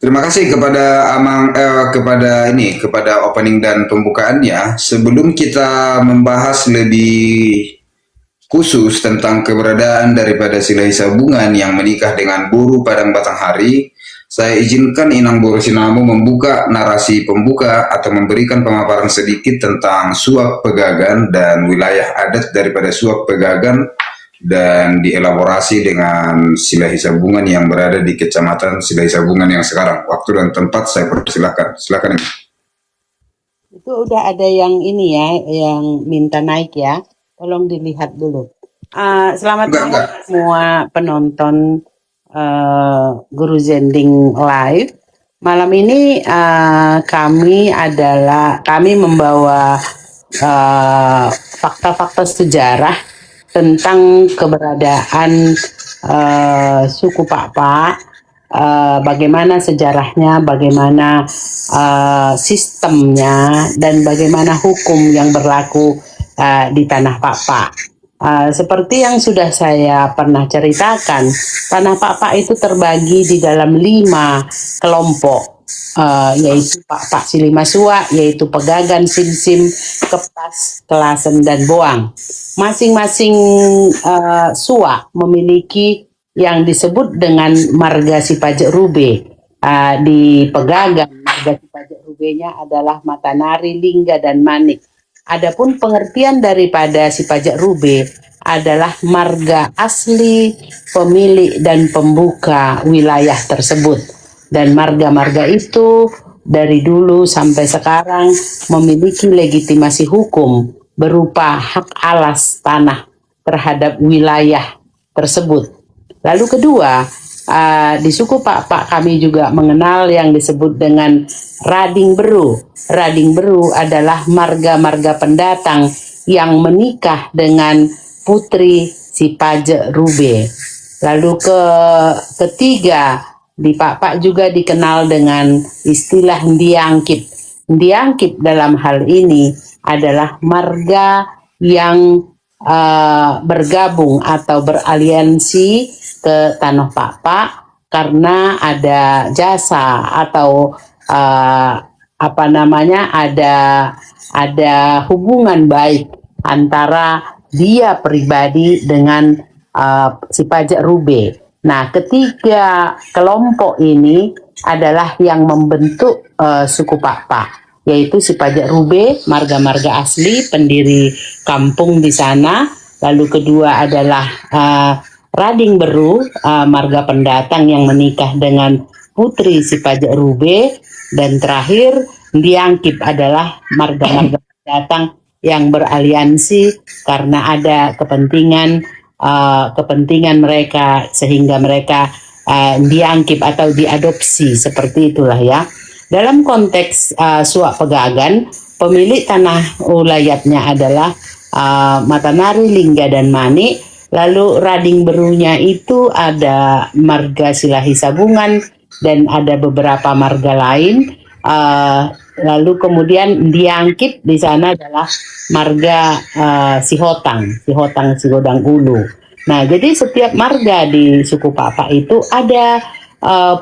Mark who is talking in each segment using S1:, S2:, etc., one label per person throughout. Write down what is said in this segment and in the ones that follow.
S1: Terima kasih kepada kepada opening dan pembukaannya. Sebelum kita membahas lebih khusus tentang keberadaan daripada Silai Sabungan yang menikah dengan Buru Padang Batanghari, saya izinkan Inang Boro Sinamo membuka narasi pembuka atau memberikan pemaparan sedikit tentang suak Pegagan dan wilayah adat daripada suak Pegagan dan dielaborasi dengan Silai Sabungan yang berada di Kecamatan Silai Sabungan yang sekarang. Waktu dan tempat saya persilahkan. Silakan.
S2: Itu udah ada yang ini ya, yang minta naik ya. Tolong dilihat dulu. Selamat
S1: Enggak,
S2: malam
S1: enggak.
S2: semua penonton Guru Zending Live. Malam ini kami membawa fakta-fakta sejarah tentang keberadaan suku Pakpak, bagaimana sejarahnya, bagaimana sistemnya, dan bagaimana hukum yang berlaku di tanah Pakpak. Seperti yang sudah saya pernah ceritakan, tanah Pakpak itu terbagi di dalam 5 kelompok, yaitu Pakpak Silimasua, yaitu Pegagan, Simsim, Kepas, Kelasen, dan Boang. Masing-masing suak memiliki yang disebut dengan marga Sipajek Rube. Di Pegagan, marga Sipajek Rubenya adalah Matanari, Lingga, dan Manik. Adapun pengertian daripada Sipajek Rube adalah marga asli pemilik dan pembuka wilayah tersebut. Dan marga-marga itu dari dulu sampai sekarang memiliki legitimasi hukum berupa hak alas tanah terhadap wilayah tersebut. Lalu kedua, di suku Pakpak kami juga mengenal yang disebut dengan Rading Beru. Rading Beru adalah marga-marga pendatang yang menikah dengan putri Sipajek Rube. Lalu ketiga, di Pakpak juga dikenal dengan istilah Ndiangkip. Ndiangkip dalam hal ini adalah marga yang bergabung atau beraliansi ke tanah Pakpak karena ada jasa atau ada hubungan baik antara dia pribadi dengan si Pajak Rube. Nah, ketiga kelompok ini adalah yang membentuk suku Pakpak, yaitu si Pajak Rube, marga-marga asli pendiri kampung di sana. Lalu kedua adalah Rading Beru, marga pendatang yang menikah dengan putri si Pajak Rube. Dan terakhir, Ndiangkip adalah marga-marga pendatang yang beraliansi karena ada kepentingan mereka sehingga mereka diangkip atau diadopsi, seperti itulah ya. Dalam konteks suak Pegagan, pemilik tanah ulayatnya adalah Matanari, Lingga, dan Manik. Lalu Rading Berunya itu ada marga Silahi Sabungan dan ada beberapa marga lain. Lalu kemudian Diangkip di sana adalah marga Sihotang Sigodang Ulu. Nah, jadi setiap marga di suku Pakpak itu ada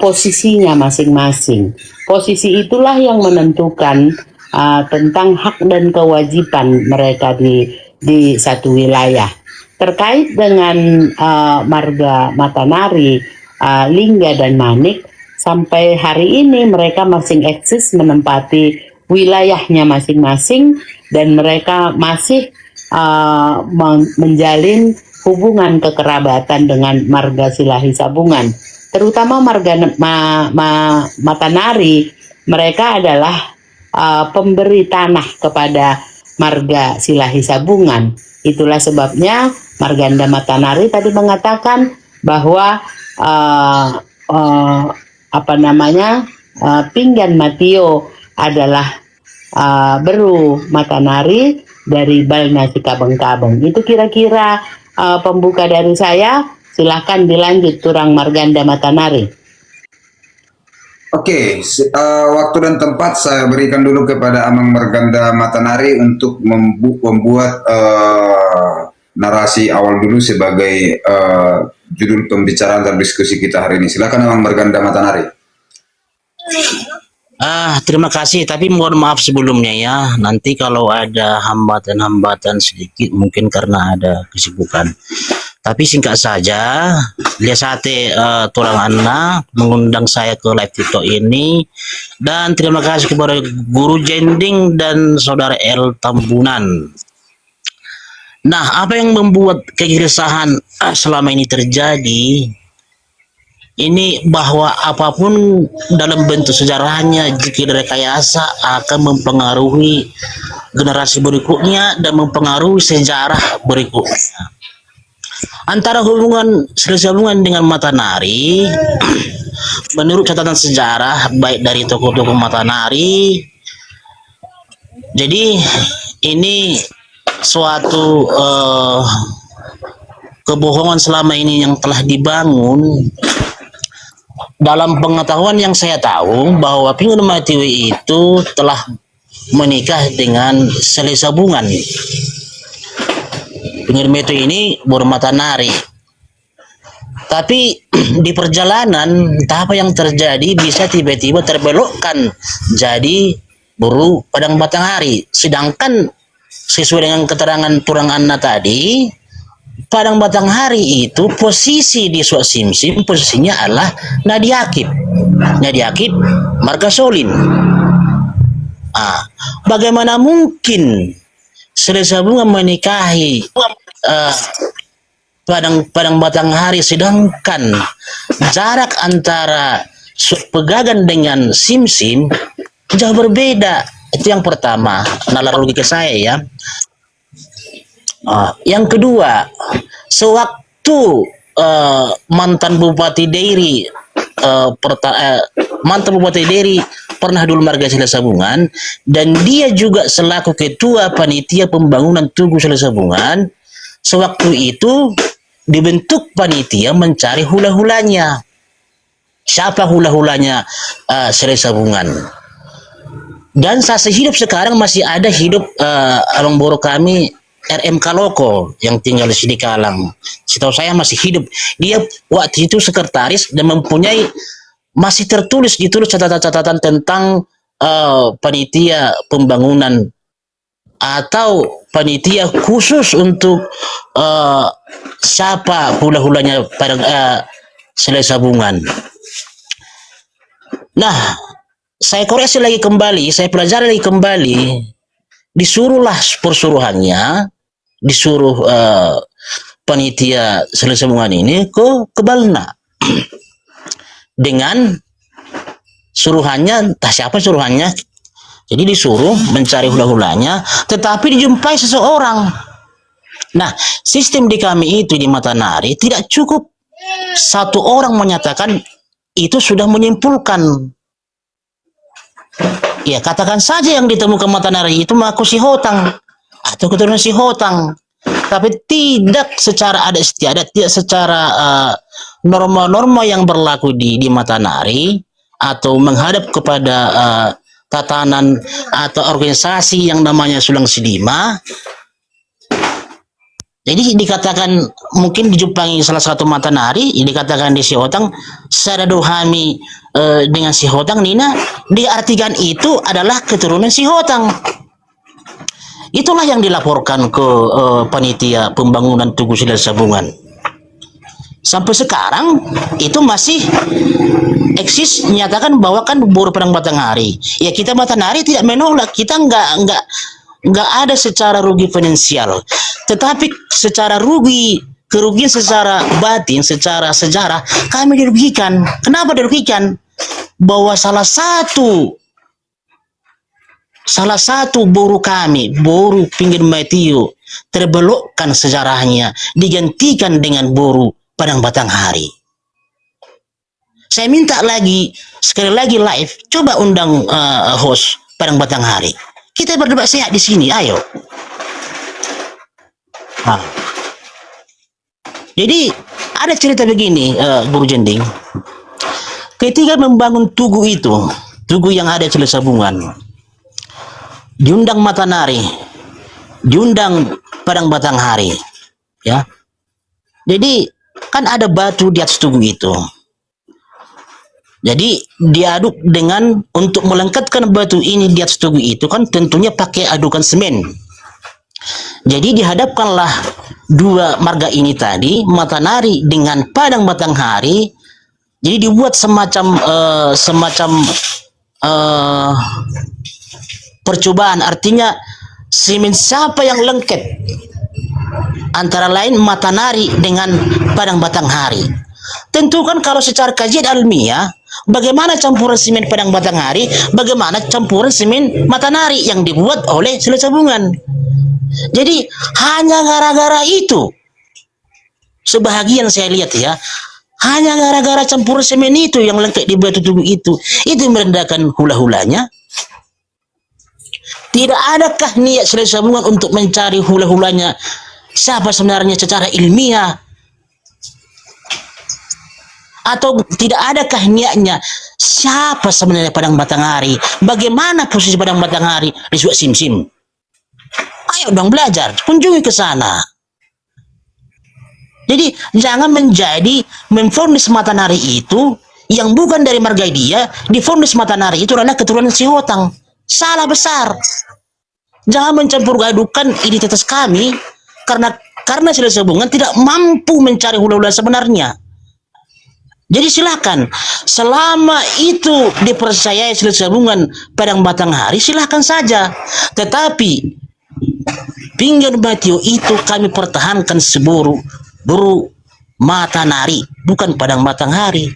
S2: posisinya masing-masing. Posisi itulah yang menentukan tentang hak dan kewajiban mereka di satu wilayah. Terkait dengan marga Matanari, Lingga, dan Manik, sampai hari ini mereka masih eksis menempati wilayahnya masing-masing dan mereka masih menjalin hubungan kekerabatan dengan marga Silahi Sabungan. Terutama marga Matanari, mereka adalah pemberi tanah kepada marga Silahi Sabungan. Itulah sebabnya Marganda Matanari tadi mengatakan bahwa Pinggan Matio adalah Beru Matanari dari Balna Sikabeng-kabeng. Itu kira-kira pembuka dari saya. Silahkan dilanjut Turang Marganda Matanari.
S1: Oke, waktu dan tempat saya berikan dulu kepada Amang Marganda Matanari untuk membuat narasi awal dulu sebagai judul pembicaraan dan diskusi kita hari ini. Silakan Amang Marganda Matanari.
S3: Terima kasih, tapi mohon maaf sebelumnya ya. Nanti kalau ada hambatan-hambatan sedikit, mungkin karena ada kesibukan. Tapi singkat saja, Lia Sate Tulang Anna mengundang saya ke live TikTok ini, dan terima kasih kepada Guru Jending dan Saudara El Tambunan. Nah, apa yang membuat kegelisahan selama ini terjadi? Ini bahwa apapun dalam bentuk sejarahnya jika direkayasa akan mempengaruhi generasi berikutnya dan mempengaruhi sejarah berikutnya. Antara hubungan dengan Matanari, menurut catatan sejarah baik dari tokoh-tokoh Matanari, jadi ini suatu kebohongan selama ini yang telah dibangun. Dalam pengetahuan yang saya tahu bahwa Pingun Matiwi itu telah menikah dengan Sele Sabungan. Pingun Matiwi ini bermatanari. Tapi di perjalanan entah apa yang terjadi bisa tiba-tiba terbelokkan jadi buru Padang Batanghari. Sedangkan sesuai dengan keterangan Turang Anna tadi, Padang Batanghari itu posisi di Suak Simsim posisinya adalah Nadi Akib Marga Solin. Bagaimana mungkin Sele Sabungan menikahi Padang Batanghari sedangkan jarak antara Pegagan dengan Simsim jauh berbeda? Itu yang pertama, nalar logika saya ya. Yang kedua, sewaktu mantan Bupati Dairi pernah dulu marga Sele Sabungan, dan dia juga selaku ketua panitia pembangunan Tugu Sele Sabungan. Sewaktu itu dibentuk panitia mencari hula-hulanya. Siapa hula-hulanya Sele Sabungan? Dan saat hidup sekarang masih ada hidup Along Boro kami RMK Loko yang tinggal di sini Kalang. Setahu saya masih hidup. Dia waktu itu sekretaris dan mempunyai masih ditulis catatan-catatan tentang panitia pembangunan atau panitia khusus untuk siapa hula-hulanya pada Sele Sabungan. Nah, saya koreksi lagi kembali, saya pelajari lagi kembali, disuruhlah persuruhannya, disuruh panitia Sele Sabungan ini ke Balna dengan suruhannya, entah siapa suruhannya. Jadi disuruh mencari hula-hulanya, tetapi dijumpai seseorang. Nah, sistem di kami itu di Matanari tidak cukup satu orang menyatakan itu sudah menyimpulkan. Ya, katakan saja yang ditemukan Matanari itu mengaku si Hotang atau keturunan si Hotang, tapi tidak secara adat istiadat, tidak secara norma-norma yang berlaku di Matanari atau menghadap kepada tatanan atau organisasi yang namanya Sulang Sidima. Jadi dikatakan mungkin dijumpai salah satu Matanari, dikatakan di si Hotang, secara dohami dengan si Hotang Nina diartikan itu adalah keturunan si Hotang. Itulah yang dilaporkan ke panitia pembangunan Tugu Sele Sabungan. Sampai sekarang itu masih eksis, menyatakan bahwa kan Buru Padang Batanghari. Ya, kita Matanari tidak menolak, kita nggak ada secara rugi finansial, tetapi secara kerugian secara batin, secara sejarah kami dirugikan. Kenapa dirugikan? Bahwa salah satu boru kami, boru Pinggir Matiu, terbelokkan sejarahnya, digantikan dengan boru Padang Batanghari. Saya minta sekali lagi live, coba undang host Padang Batanghari. Kita berdebat sehat di sini, ayo. Jadi ada cerita begini, Guru Jending. Ketika membangun tugu yang ada di Sele Sabungan, diundang Matanari, diundang Padang Batanghari, ya. Jadi kan ada batu di atas tugu itu. Jadi diaduk dengan untuk melengkapkan batu ini di atas tugu itu kan tentunya pakai adukan semen. Jadi dihadapkanlah dua marga ini tadi, Matanari dengan Padang Batanghari. Jadi dibuat semacam percobaan, artinya semen siapa yang lengket antara lain Matanari dengan Padang Batanghari. Tentu kan kalau secara kajian ilmiah, bagaimana campuran semen Padang Batanghari, bagaimana campuran semen Matanari yang dibuat oleh Silat Sabungan. Jadi hanya gara-gara itu, sebahagian saya lihat ya, hanya gara-gara campuran semen itu yang lengkap di batu tubuh itu merendahkan hula-hulanya. Tidak adakah niat Silat Sabungan untuk mencari hula-hulanya siapa sebenarnya secara ilmiah? Atau tidak adakah niatnya siapa sebenarnya Padang Batanghari? Bagaimana posisi Padang Batanghari di Suak Simsim? Ayo dong belajar, kunjungi ke sana. Jadi jangan menjadi memvonis Matanari itu yang bukan dari marga dia, divonis Matanari itu adalah keturunan Sihotang. Salah besar. Jangan mencampur adukan identitas kami karena Silat Sabungan tidak mampu mencari hula-hula sebenarnya. Jadi silakan, selama itu dipercayai Silat Sabungan Padang Batanghari, silakan saja. Tetapi Pinggan Batio itu kami pertahankan seburu Matanari, bukan Padang Batanghari.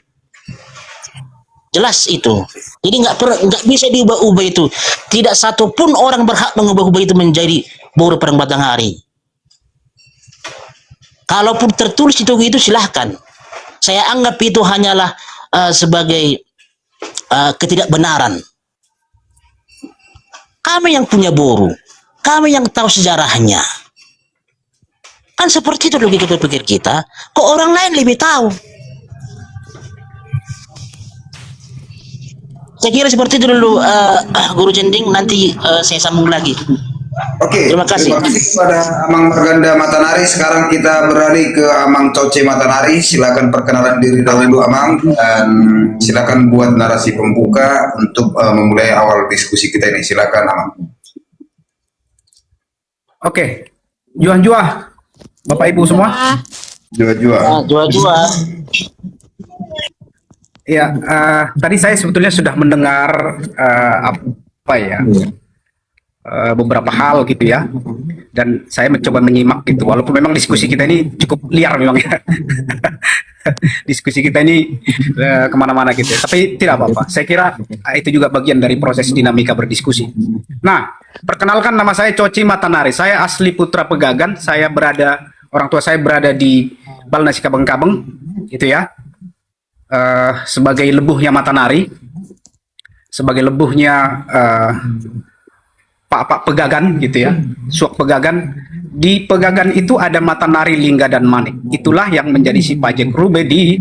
S3: Jelas itu. Jadi nggak bisa diubah-ubah itu. Tidak satu pun orang berhak mengubah-ubah itu menjadi buru Padang Batanghari. Kalaupun tertulis itu silahkan. Saya anggap itu hanyalah sebagai ketidakbenaran. Kami yang punya boru, kami yang tahu sejarahnya. Kan seperti itu logika berpikir kita. Kok orang lain lebih tahu? Saya kira seperti itu dulu, Guru Jending. Nanti saya sambung lagi.
S1: Oke,
S3: Terima kasih.
S1: kepada Amang Marganda Matanari. Sekarang kita beralih ke Amang Coce Matanari. Silakan perkenalan diri dahulu Amang, dan silakan buat narasi pembuka untuk memulai awal diskusi kita ini. Silakan Amang.
S4: Oke, juah-juah, Bapak Ibu semua.
S1: Jua-jua.
S3: Jua-jua.
S4: Ya, tadi saya sebetulnya sudah mendengar apa ya, beberapa hal gitu ya, dan saya mencoba menyimak gitu. Walaupun memang diskusi kita ini cukup liar memang ya, diskusi kita ini kemana-mana gitu. Tapi tidak apa-apa. Saya kira itu juga bagian dari proses dinamika berdiskusi. Nah, perkenalkan, nama saya Coce Matanari. Saya asli Putra Pegagan. Orang tua saya berada di Balnasi Kabeng-Kabeng, gitu ya. Sebagai lebuhnya Matanari, sebagai lebuhnya Pak Pegagan, gitu ya. Suak Pegagan. Di Pegagan itu ada Matanari, Lingga, dan Manik. Itulah yang menjadi si pajak rube di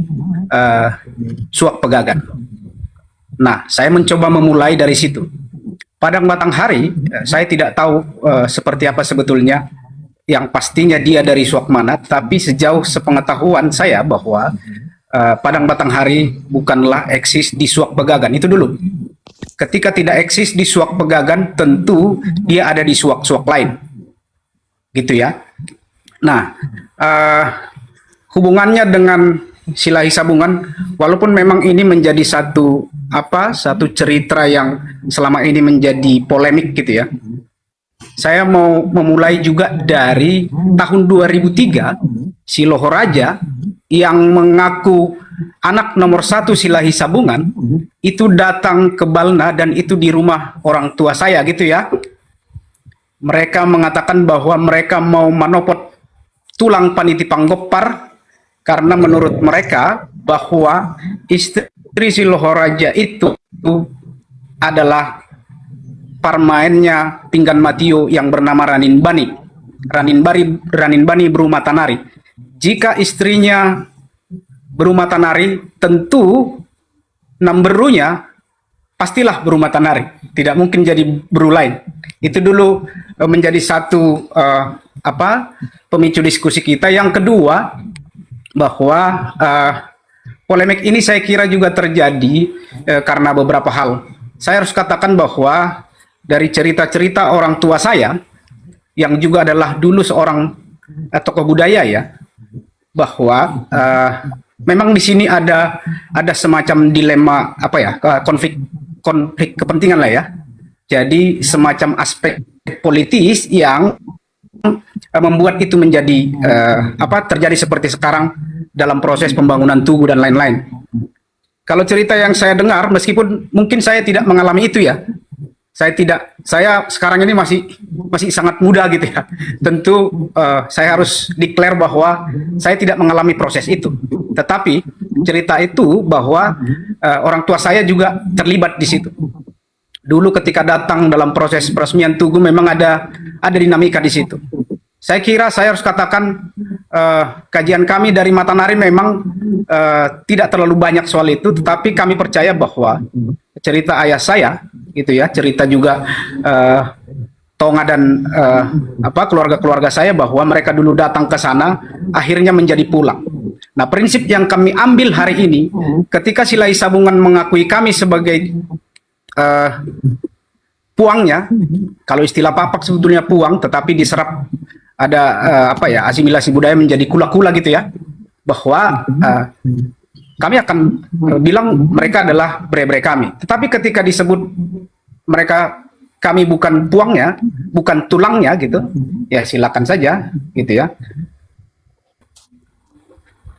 S4: Suak Pegagan. Nah, saya mencoba memulai dari situ. Padang Batanghari, saya tidak tahu seperti apa sebetulnya. Yang pastinya dia dari Suak mana, tapi sejauh sepengetahuan saya bahwa Padang Batanghari bukanlah eksis di Suak Pegagan. Itu dulu. Ketika tidak eksis di Suak Pegagan, tentu dia ada di suak-suak lain. Gitu ya. Nah, hubungannya dengan Silahi Sabungan, walaupun memang ini menjadi satu cerita yang selama ini menjadi polemik gitu ya. Saya mau memulai juga dari tahun 2003, si Lohoraja yang mengaku anak nomor 1 Silahi Sabungan itu datang ke Balna, dan itu di rumah orang tua saya gitu ya. Mereka mengatakan bahwa mereka mau manopot tulang Paniti Panggopar karena menurut mereka bahwa istri si Lohoraja itu adalah parmaennya Pinggan Matio yang bernama Ranin Bani Bru Matanari. Jika istrinya Bru Matanari, tentu namberunya pastilah Bru Matanari, tidak mungkin jadi Bru lain. Itu dulu menjadi satu pemicu diskusi kita. Yang kedua, bahwa polemik ini saya kira juga terjadi karena beberapa hal. Saya harus katakan bahwa dari cerita-cerita orang tua saya yang juga adalah dulu seorang tokoh budaya ya, bahwa memang di sini ada semacam dilema apa ya, konflik kepentingan lah ya. Jadi semacam aspek politis yang membuat itu menjadi terjadi seperti sekarang dalam proses pembangunan Tugu dan lain-lain. Kalau cerita yang saya dengar, meskipun mungkin saya tidak mengalami itu ya, saya sekarang ini masih sangat muda gitu ya. Tentu saya harus declare bahwa saya tidak mengalami proses itu. Tetapi cerita itu bahwa orang tua saya juga terlibat di situ. Dulu ketika datang dalam proses peresmian Tugu memang ada dinamika di situ. Saya kira saya harus katakan kajian kami dari Matanari memang tidak terlalu banyak soal itu, tetapi kami percaya bahwa cerita ayah saya, gitu ya, cerita juga Tonga dan keluarga-keluarga saya bahwa mereka dulu datang ke sana, akhirnya menjadi pulang. Nah, prinsip yang kami ambil hari ini, ketika Silai Sabungan mengakui kami sebagai puangnya, kalau istilah Papak sebetulnya puang, tetapi diserap ada asimilasi budaya menjadi kula-kula gitu ya, bahwa kami akan bilang mereka adalah bre-bre kami. Tetapi ketika disebut kami bukan puangnya, bukan tulangnya gitu, ya silakan saja gitu ya.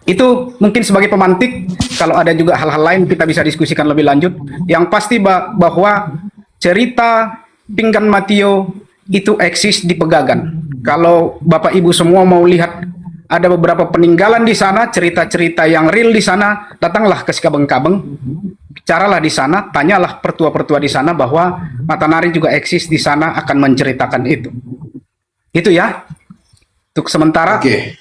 S4: Itu mungkin sebagai pemantik, kalau ada juga hal-hal lain kita bisa diskusikan lebih lanjut. Yang pasti bahwa cerita Pinggan Matio itu eksis di Pegagan. Kalau Bapak Ibu semua mau lihat ada beberapa peninggalan di sana, cerita-cerita yang real di sana, datanglah ke Sikabeng-Kabeng, bicaralah di sana, tanyalah pertua-pertua di sana bahwa Matanari juga eksis di sana akan menceritakan itu. Itu ya. Untuk sementara.
S1: Oke.